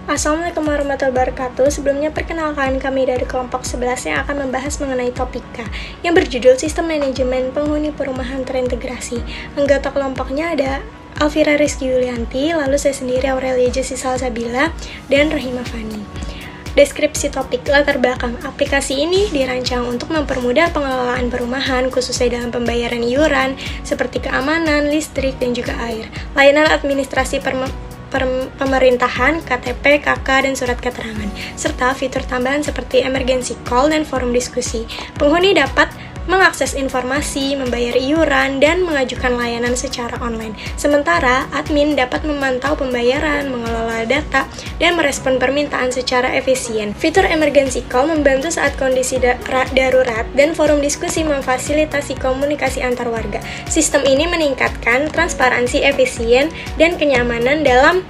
Assalamualaikum warahmatullahi wabarakatuh. Sebelumnya perkenalkan kami dari kelompok 11 yang akan membahas mengenai topik K yang berjudul Sistem Manajemen Penghuni Perumahan Terintegrasi. Anggota kelompoknya ada Alvira Rizky Yulianti, lalu saya sendiri Aurelia Jessi Salsabila, dan Rahima Fani. Deskripsi topik. Latar belakang aplikasi ini dirancang untuk mempermudah pengelolaan perumahan, khususnya dalam pembayaran iuran, seperti keamanan, listrik, dan juga air. Layanan administrasi pemerintahan, KTP, KK, dan surat keterangan, serta fitur tambahan seperti emergency call dan forum diskusi. Penghuni dapat mengakses informasi, membayar iuran, dan mengajukan layanan secara online. Sementara, admin dapat memantau pembayaran, mengelola data, dan merespon permintaan secara efisien. Fitur emergency call membantu saat kondisi darurat, dan forum diskusi memfasilitasi komunikasi antar warga. Sistem ini meningkatkan transparansi, efisien, dan kenyamanan dalam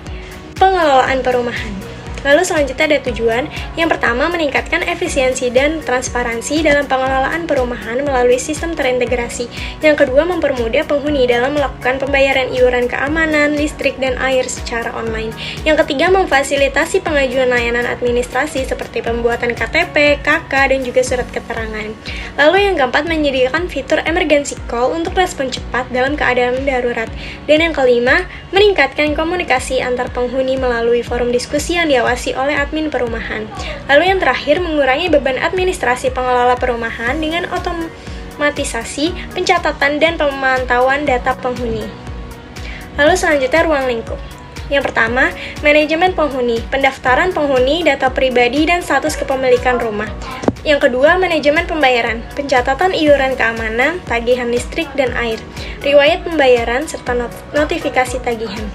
pengelolaan perumahan. Lalu selanjutnya ada tujuan. Yang pertama, meningkatkan efisiensi dan transparansi dalam pengelolaan perumahan melalui sistem terintegrasi. Yang kedua, mempermudah penghuni dalam melakukan pembayaran iuran keamanan, listrik, dan air secara online. Yang ketiga, memfasilitasi pengajuan layanan administrasi seperti pembuatan KTP, KK, dan juga surat keterangan. Lalu yang keempat, menyediakan fitur emergency call untuk respon cepat dalam keadaan darurat. Dan yang kelima, meningkatkan komunikasi antar penghuni melalui forum diskusi yang diawasi oleh admin perumahan. Lalu yang terakhir, mengurangi beban administrasi pengelola perumahan dengan otomatisasi pencatatan dan pemantauan data penghuni. Lalu selanjutnya, ruang lingkup. Yang pertama, manajemen penghuni, pendaftaran penghuni, data pribadi, dan status kepemilikan rumah. Yang kedua, manajemen pembayaran, pencatatan iuran keamanan, tagihan listrik dan air, riwayat pembayaran, serta notifikasi tagihan.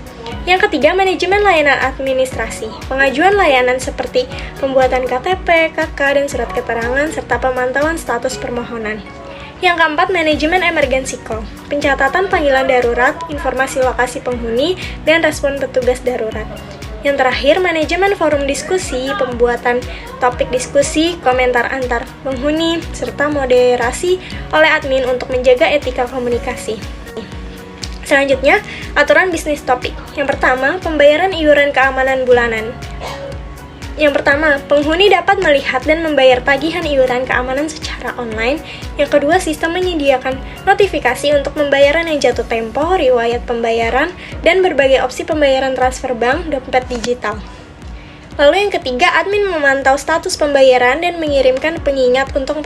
Yang ketiga, manajemen layanan administrasi, pengajuan layanan seperti pembuatan KTP, KK, dan surat keterangan, serta pemantauan status permohonan. Yang keempat, manajemen emergency call, pencatatan panggilan darurat, informasi lokasi penghuni, dan respon petugas darurat. Yang terakhir, manajemen forum diskusi, pembuatan topik diskusi, komentar antar penghuni, serta moderasi oleh admin untuk menjaga etika komunikasi. Selanjutnya, aturan bisnis topik. Yang pertama, pembayaran iuran keamanan bulanan. Yang pertama, penghuni dapat melihat dan membayar tagihan iuran keamanan secara online. Yang kedua, sistem menyediakan notifikasi untuk pembayaran yang jatuh tempo, riwayat pembayaran, dan berbagai opsi pembayaran transfer bank, dompet digital. Lalu yang ketiga, admin memantau status pembayaran dan mengirimkan pengingat untuk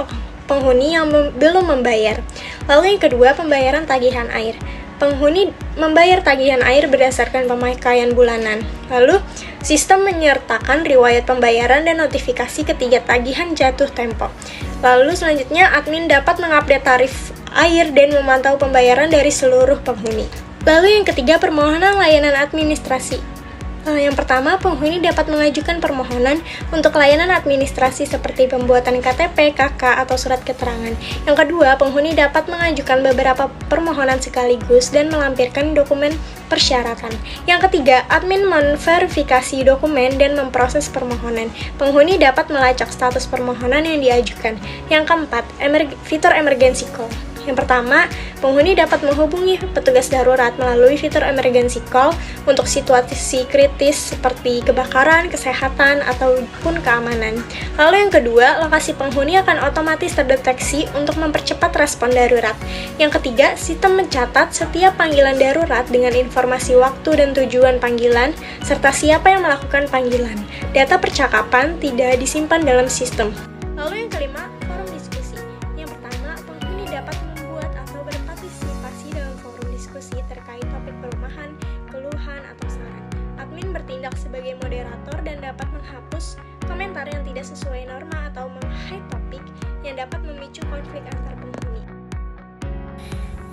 penghuni yang belum membayar. Lalu yang kedua, pembayaran tagihan air. Penghuni membayar tagihan air berdasarkan pemakaian bulanan. Lalu, sistem menyertakan riwayat pembayaran dan notifikasi ketika tagihan jatuh tempo. Lalu selanjutnya, admin dapat mengupdate tarif air dan memantau pembayaran dari seluruh penghuni. Lalu yang ketiga, permohonan layanan administrasi. Yang pertama, penghuni dapat mengajukan permohonan untuk layanan administrasi seperti pembuatan KTP, KK, atau surat keterangan. Yang kedua, penghuni dapat mengajukan beberapa permohonan sekaligus dan melampirkan dokumen persyaratan. Yang ketiga, admin memverifikasi dokumen dan memproses permohonan. Penghuni dapat melacak status permohonan yang diajukan. Yang keempat, fitur emergency call. Yang pertama, penghuni dapat menghubungi petugas darurat melalui fitur emergency call untuk situasi kritis seperti kebakaran, kesehatan, ataupun keamanan. Lalu yang kedua, lokasi penghuni akan otomatis terdeteksi untuk mempercepat respon darurat. Yang ketiga, sistem mencatat setiap panggilan darurat dengan informasi waktu dan tujuan panggilan, serta siapa yang melakukan panggilan. Data percakapan tidak disimpan dalam sistem. Lalu yang kelima, forum diskusi. Yang pertama, penghuni dapat membuat atau berpartisipasi dalam forum diskusi terkait topik perumahan, keluhan, atau saran. Admin bertindak sebagai moderator dan dapat menghapus komentar yang tidak sesuai norma atau meng-hide topik yang dapat memicu konflik antar penghuni.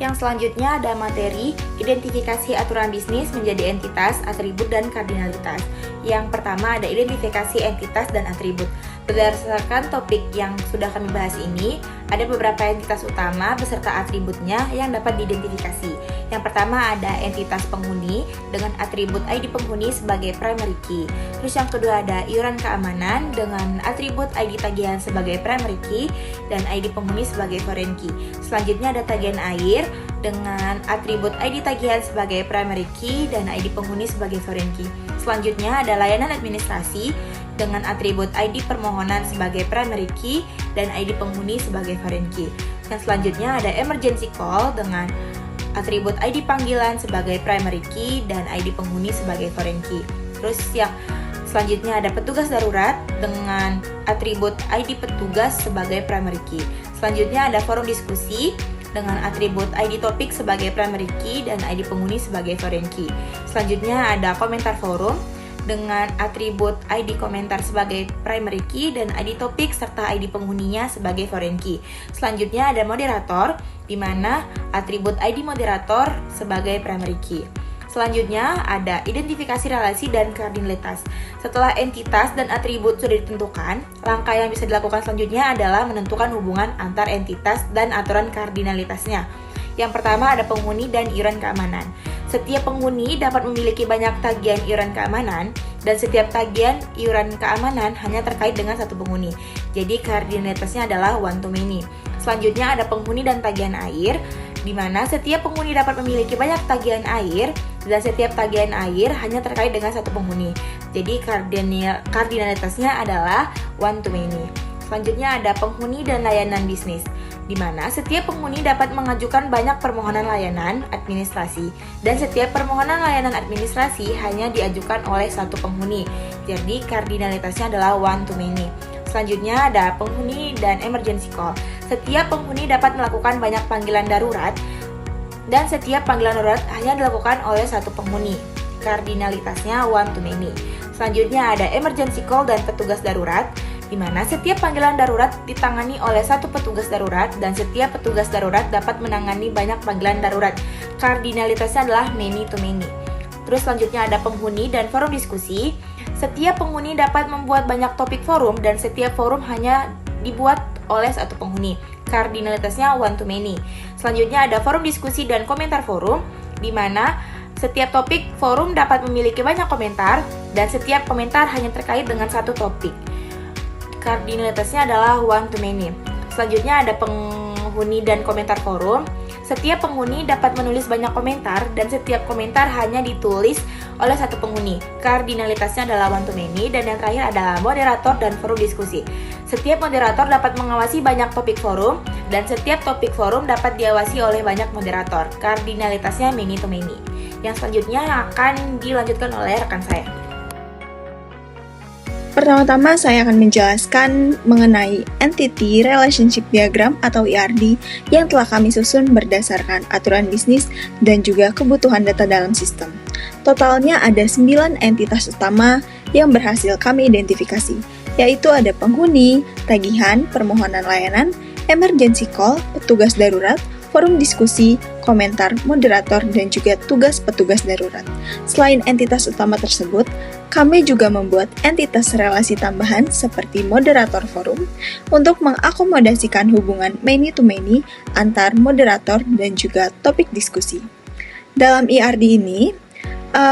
Yang selanjutnya ada materi, identifikasi aturan bisnis menjadi entitas, atribut, dan kardinalitas. Yang pertama ada identifikasi entitas dan atribut. Berdasarkan topik yang sudah kami bahas ini, ada beberapa entitas utama beserta atributnya yang dapat diidentifikasi. Yang pertama ada entitas penghuni dengan atribut ID penghuni sebagai primary key. Terus yang kedua ada iuran keamanan dengan atribut ID tagihan sebagai primary key dan ID penghuni sebagai foreign key. Selanjutnya ada tagihan air dengan atribut ID tagihan sebagai primary key dan ID penghuni sebagai foreign key. Selanjutnya ada layanan administrasi dengan atribut ID permohonan sebagai primary key dan ID penghuni sebagai foreign key. Yang selanjutnya ada emergency call dengan atribut ID panggilan sebagai primary key dan ID penghuni sebagai foreign key. Terus yang selanjutnya ada petugas darurat dengan atribut ID petugas sebagai primary key. Selanjutnya ada forum diskusi dengan atribut ID topik sebagai primary key dan ID penghuni sebagai foreign key. Selanjutnya ada komentar forum dengan atribut ID komentar sebagai primary key dan ID topik serta ID penghuninya sebagai foreign key. Selanjutnya ada moderator di mana atribut ID moderator sebagai primary key. Selanjutnya ada identifikasi relasi dan kardinalitas. Setelah entitas dan atribut sudah ditentukan, langkah yang bisa dilakukan selanjutnya adalah menentukan hubungan antar entitas dan aturan kardinalitasnya. Yang pertama ada penghuni dan iuran keamanan. Setiap penghuni dapat memiliki banyak tagihan iuran keamanan dan setiap tagihan iuran keamanan hanya terkait dengan satu penghuni. Jadi kardinalitasnya adalah one to many. Selanjutnya ada penghuni dan tagihan air, di mana setiap penghuni dapat memiliki banyak tagihan air dan setiap tagihan air hanya terkait dengan satu penghuni. Jadi kardinalitasnya adalah one to many. Selanjutnya ada penghuni dan layanan bisnis, di mana setiap penghuni dapat mengajukan banyak permohonan layanan administrasi dan setiap permohonan layanan administrasi hanya diajukan oleh satu penghuni. Jadi kardinalitasnya adalah one to many. Selanjutnya ada penghuni dan emergency call. Setiap penghuni dapat melakukan banyak panggilan darurat dan setiap panggilan darurat hanya dilakukan oleh satu penghuni. Kardinalitasnya one to many. Selanjutnya ada emergency call dan petugas darurat, di mana setiap panggilan darurat ditangani oleh satu petugas darurat dan setiap petugas darurat dapat menangani banyak panggilan darurat. Kardinalitasnya adalah many to many. Terus selanjutnya ada penghuni dan forum diskusi. Setiap penghuni dapat membuat banyak topik forum dan setiap forum hanya dibuat oleh satu penghuni. Kardinalitasnya one to many. Selanjutnya ada forum diskusi dan komentar forum, di mana setiap topik forum dapat memiliki banyak komentar dan setiap komentar hanya terkait dengan satu topik. Kardinalitasnya adalah one to many. Selanjutnya ada penghuni dan komentar forum. Setiap penghuni dapat menulis banyak komentar dan setiap komentar hanya ditulis oleh satu penghuni. Kardinalitasnya adalah one to many. Dan yang terakhir adalah moderator dan forum diskusi. Setiap moderator dapat mengawasi banyak topik forum dan setiap topik forum dapat diawasi oleh banyak moderator. Kardinalitasnya many to many. Yang selanjutnya akan dilanjutkan oleh rekan saya. Pertama-tama saya akan menjelaskan mengenai Entity Relationship Diagram atau ERD yang telah kami susun berdasarkan aturan bisnis dan juga kebutuhan data dalam sistem. Totalnya ada 9 entitas utama yang berhasil kami identifikasi, yaitu ada penghuni, tagihan, permohonan layanan, emergency call, petugas darurat, forum diskusi, komentar, moderator, dan juga tugas petugas darurat. Selain entitas utama tersebut, kami juga membuat entitas relasi tambahan seperti moderator forum untuk mengakomodasikan hubungan many-to-many antar moderator dan juga topik diskusi. Dalam ERD ini,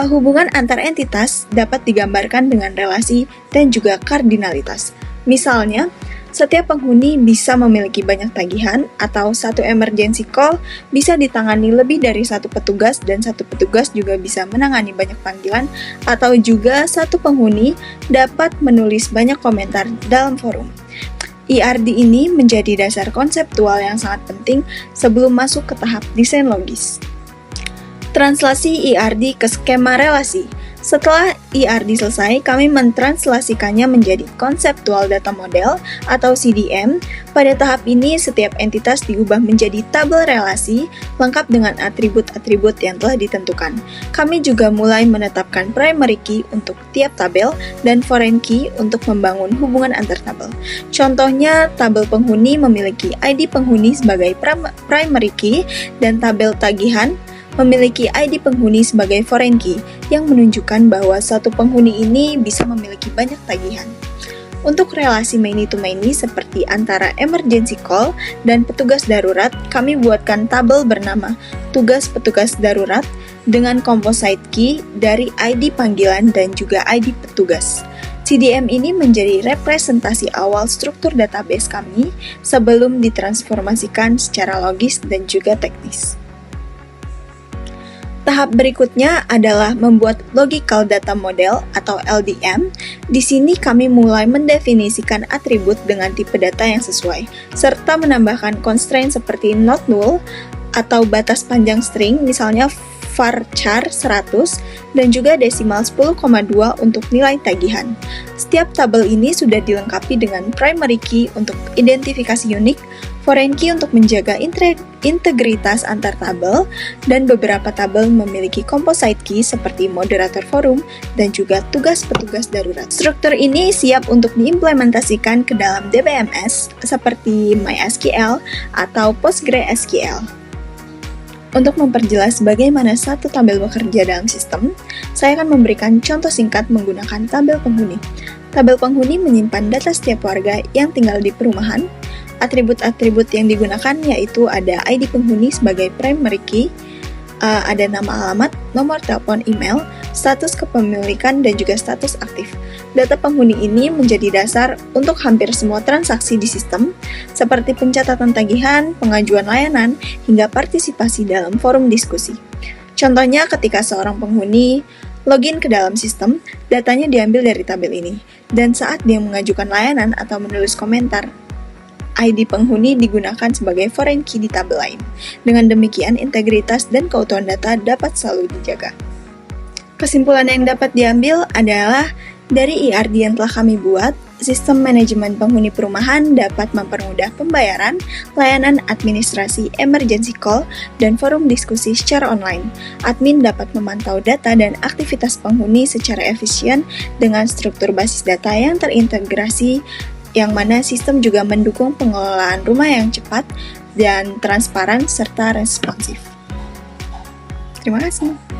hubungan antar entitas dapat digambarkan dengan relasi dan juga kardinalitas. Misalnya, setiap penghuni bisa memiliki banyak tagihan atau satu emergency call bisa ditangani lebih dari satu petugas dan satu petugas juga bisa menangani banyak panggilan atau juga satu penghuni dapat menulis banyak komentar dalam forum. ERD ini menjadi dasar konseptual yang sangat penting sebelum masuk ke tahap desain logis. Translasi ERD ke skema relasi. Setelah ERD selesai, kami mentranslasikannya menjadi konseptual data model atau CDM. Pada tahap ini, setiap entitas diubah menjadi tabel relasi lengkap dengan atribut-atribut yang telah ditentukan. Kami juga mulai menetapkan primary key untuk tiap tabel dan foreign key untuk membangun hubungan antar tabel. Contohnya, tabel penghuni memiliki ID penghuni sebagai primary key dan tabel tagihan memiliki ID penghuni sebagai foreign key yang menunjukkan bahwa satu penghuni ini bisa memiliki banyak tagihan. Untuk relasi many-to-many seperti antara emergency call dan petugas darurat, kami buatkan tabel bernama tugas petugas darurat dengan composite key dari ID panggilan dan juga ID petugas. CDM ini menjadi representasi awal struktur database kami sebelum ditransformasikan secara logis dan juga teknis. Tahap berikutnya adalah membuat Logical Data Model atau LDM. Di sini kami mulai mendefinisikan atribut dengan tipe data yang sesuai, serta menambahkan constraint seperti not null atau batas panjang string, misalnya varchar 100, dan juga desimal 10,2 untuk nilai tagihan. Setiap tabel ini sudah dilengkapi dengan primary key untuk identifikasi unik, foreign key untuk menjaga integritas antar tabel, dan beberapa tabel memiliki composite key seperti moderator forum dan juga tugas petugas darurat. Struktur ini siap untuk diimplementasikan ke dalam DBMS seperti MySQL atau PostgreSQL. Untuk memperjelas bagaimana satu tabel bekerja dalam sistem, saya akan memberikan contoh singkat menggunakan tabel penghuni. Tabel penghuni menyimpan data setiap warga yang tinggal di perumahan. Atribut-atribut yang digunakan yaitu ada ID penghuni sebagai primary key, ada nama alamat, nomor telepon, email, status kepemilikan, dan juga status aktif. Data penghuni ini menjadi dasar untuk hampir semua transaksi di sistem, seperti pencatatan tagihan, pengajuan layanan, hingga partisipasi dalam forum diskusi. Contohnya ketika seorang penghuni login ke dalam sistem, datanya diambil dari tabel ini, dan saat dia mengajukan layanan atau menulis komentar, ID penghuni digunakan sebagai foreign key di tabel lain. Dengan demikian, integritas dan keutuhan data dapat selalu dijaga. Kesimpulan yang dapat diambil adalah dari IRD yang telah kami buat, sistem manajemen penghuni perumahan dapat mempermudah pembayaran, layanan administrasi, emergency call, dan forum diskusi secara online. Admin dapat memantau data dan aktivitas penghuni secara efisien dengan struktur basis data yang terintegrasi, yang mana sistem juga mendukung pengelolaan rumah yang cepat dan transparan serta responsif. Terima kasih.